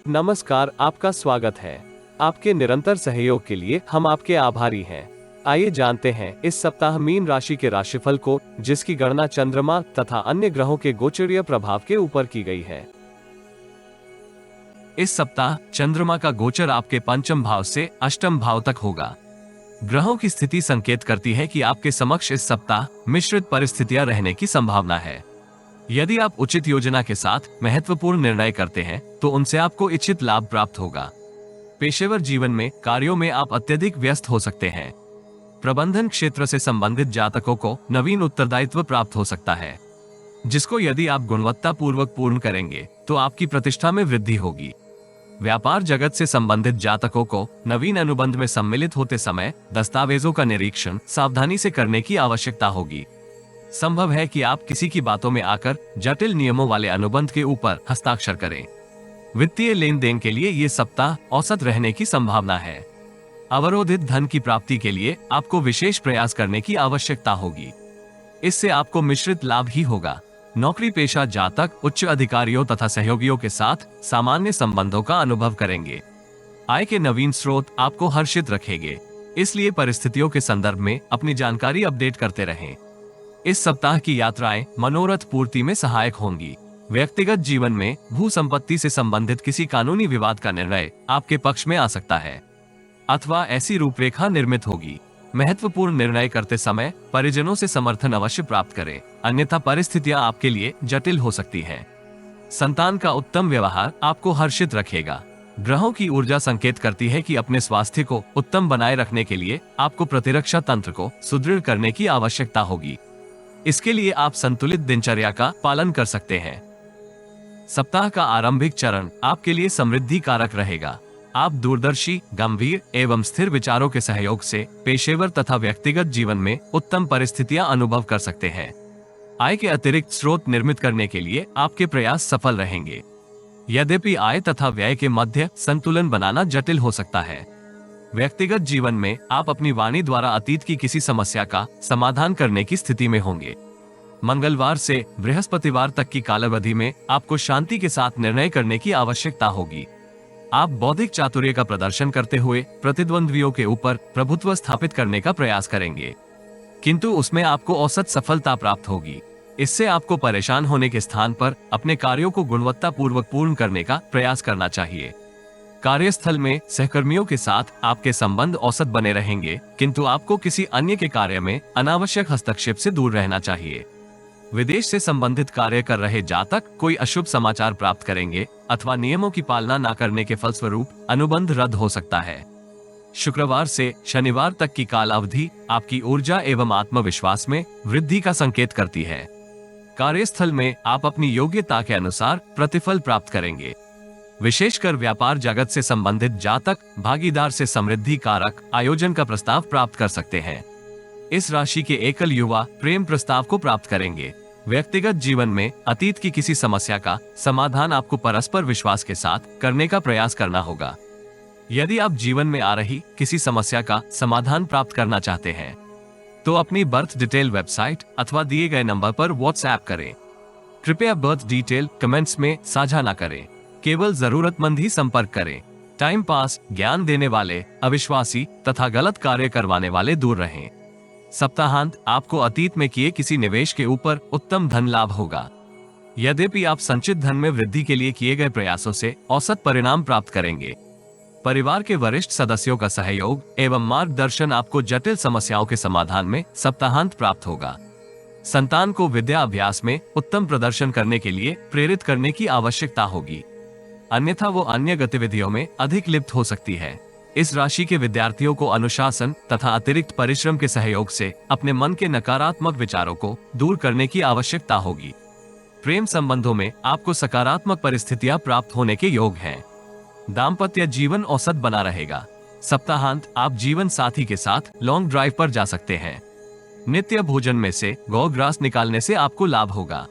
नमस्कार, आपका स्वागत है। आपके निरंतर सहयोग के लिए हम आपके आभारी हैं। आइए जानते हैं इस सप्ताह मीन राशि के राशिफल को, जिसकी गणना चंद्रमा तथा अन्य ग्रहों के गोचरीय प्रभाव के ऊपर की गई है। इस सप्ताह चंद्रमा का गोचर आपके पंचम भाव से अष्टम भाव तक होगा। ग्रहों की स्थिति संकेत करती है कि आपके समक्ष इस सप्ताह मिश्रित परिस्थितियां रहने की संभावना है। यदि आप उचित योजना के साथ महत्वपूर्ण निर्णय करते हैं तो उनसे आपको इच्छित लाभ प्राप्त होगा। पेशेवर जीवन में कार्यों में आप अत्यधिक व्यस्त हो सकते हैं। प्रबंधन क्षेत्र से संबंधित जातकों को नवीन उत्तरदायित्व प्राप्त हो सकता है, जिसको यदि आप गुणवत्ता पूर्वक पूर्ण करेंगे तो आपकी प्रतिष्ठा में वृद्धि होगी। व्यापार जगत से संबंधित जातकों को नवीन अनुबंध में सम्मिलित होते समय दस्तावेजों का निरीक्षण सावधानी से करने की आवश्यकता होगी। संभव है कि आप किसी की बातों में आकर जटिल नियमों वाले अनुबंध के ऊपर हस्ताक्षर करें। वित्तीय लेन देन के लिए ये सप्ताह औसत रहने की संभावना है। अवरोधित धन की प्राप्ति के लिए आपको विशेष प्रयास करने की आवश्यकता होगी। इससे आपको मिश्रित लाभ ही होगा। नौकरी पेशा जातक उच्च अधिकारियों तथा सहयोगियों के साथ सामान्य संबंधों का अनुभव करेंगे। आय के नवीन स्रोत आपको हर्षित रखेंगे, इसलिए परिस्थितियों के संदर्भ में अपनी जानकारी अपडेट करते रहें। इस सप्ताह की यात्राएं मनोरथ पूर्ति में सहायक होंगी। व्यक्तिगत जीवन में भू संपत्ति से संबंधित किसी कानूनी विवाद का निर्णय आपके पक्ष में आ सकता है अथवा ऐसी रूपरेखा निर्मित होगी। महत्वपूर्ण निर्णय करते समय परिजनों से समर्थन अवश्य प्राप्त करें, अन्यथा परिस्थितियां आपके लिए जटिल हो सकती हैं। संतान का उत्तम व्यवहार आपको हर्षित रखेगा। ग्रहों की ऊर्जा संकेत करती है कि अपने स्वास्थ्य को उत्तम बनाए रखने के लिए आपको प्रतिरक्षा तंत्र को सुदृढ़ करने की आवश्यकता होगी। इसके लिए आप संतुलित दिनचर्या का पालन कर सकते हैं। सप्ताह का आरंभिक चरण आपके लिए समृद्धि कारक रहेगा। आप दूरदर्शी, गंभीर एवं स्थिर विचारों के सहयोग से पेशेवर तथा व्यक्तिगत जीवन में उत्तम परिस्थितियां अनुभव कर सकते हैं। आय के अतिरिक्त स्रोत निर्मित करने के लिए आपके प्रयास सफल रहेंगे। यद्यपि आय तथा व्यय के मध्य संतुलन बनाना जटिल हो सकता है। व्यक्तिगत जीवन में आप अपनी वाणी द्वारा अतीत की किसी समस्या का समाधान करने की स्थिति में होंगे। मंगलवार से बृहस्पतिवार तक की कालावधि में आपको शांति के साथ निर्णय करने की आवश्यकता होगी। आप बौद्धिक चातुर्य का प्रदर्शन करते हुए प्रतिद्वंद्वियों के ऊपर प्रभुत्व स्थापित करने का प्रयास करेंगे, किंतु उसमें आपको औसत सफलता प्राप्त होगी। इससे आपको परेशान होने के स्थान पर अपने कार्यों को गुणवत्ता पूर्वक पूर्ण करने का प्रयास करना चाहिए। कार्यस्थल में सहकर्मियों के साथ आपके संबंध औसत बने रहेंगे, किंतु आपको किसी अन्य के कार्य में अनावश्यक हस्तक्षेप से दूर रहना चाहिए। विदेश से संबंधित कार्य कर रहे जातक कोई अशुभ समाचार प्राप्त करेंगे अथवा नियमों की पालना न करने के फलस्वरूप अनुबंध रद्द हो सकता है। शुक्रवार से शनिवार तक की काल अवधि आपकी ऊर्जा एवं आत्मविश्वास में वृद्धि का संकेत करती है। कार्यस्थल में आप अपनी योग्यता के अनुसार प्रतिफल प्राप्त करेंगे। विशेषकर व्यापार जगत से संबंधित जातक भागीदार से समृद्धि कारक आयोजन का प्रस्ताव प्राप्त कर सकते हैं। इस राशि के एकल युवा प्रेम प्रस्ताव को प्राप्त करेंगे। व्यक्तिगत जीवन में अतीत की किसी समस्या का समाधान आपको परस्पर विश्वास के साथ करने का प्रयास करना होगा। यदि आप जीवन में आ रही किसी समस्या का समाधान प्राप्त करना चाहते हैं तो अपनी बर्थ डिटेल वेबसाइट अथवा दिए गए नंबर पर व्हाट्सएप करें। कृपया बर्थ डिटेल कमेंट्स में साझा न करें, केवल जरूरतमंद ही संपर्क करें। टाइम पास, ज्ञान देने वाले, अविश्वासी तथा गलत कार्य करवाने वाले दूर रहें। सप्ताहांत आपको अतीत में किए किसी निवेश के ऊपर उत्तम धन लाभ होगा। यद्यपि आप संचित धन में वृद्धि के लिए किए गए प्रयासों से औसत परिणाम प्राप्त करेंगे। परिवार के वरिष्ठ सदस्यों का सहयोग एवं मार्गदर्शन आपको जटिल समस्याओं के समाधान में सप्ताहांत प्राप्त होगा। संतान को विद्या अभ्यास में उत्तम प्रदर्शन करने के लिए प्रेरित करने की आवश्यकता होगी, अन्यथा वो अन्य गतिविधियों में अधिक लिप्त हो सकती है। इस राशि के विद्यार्थियों को अनुशासन तथा अतिरिक्त परिश्रम के सहयोग से अपने मन के नकारात्मक विचारों को दूर करने की आवश्यकता होगी। प्रेम संबंधों में आपको सकारात्मक परिस्थितियां प्राप्त होने के योग हैं। दाम्पत्य जीवन औसत बना रहेगा। सप्ताहांत आप जीवन साथी के साथ लॉन्ग ड्राइव पर जा सकते हैं। नित्य भोजन में से गौ ग्रास निकालने से आपको लाभ होगा।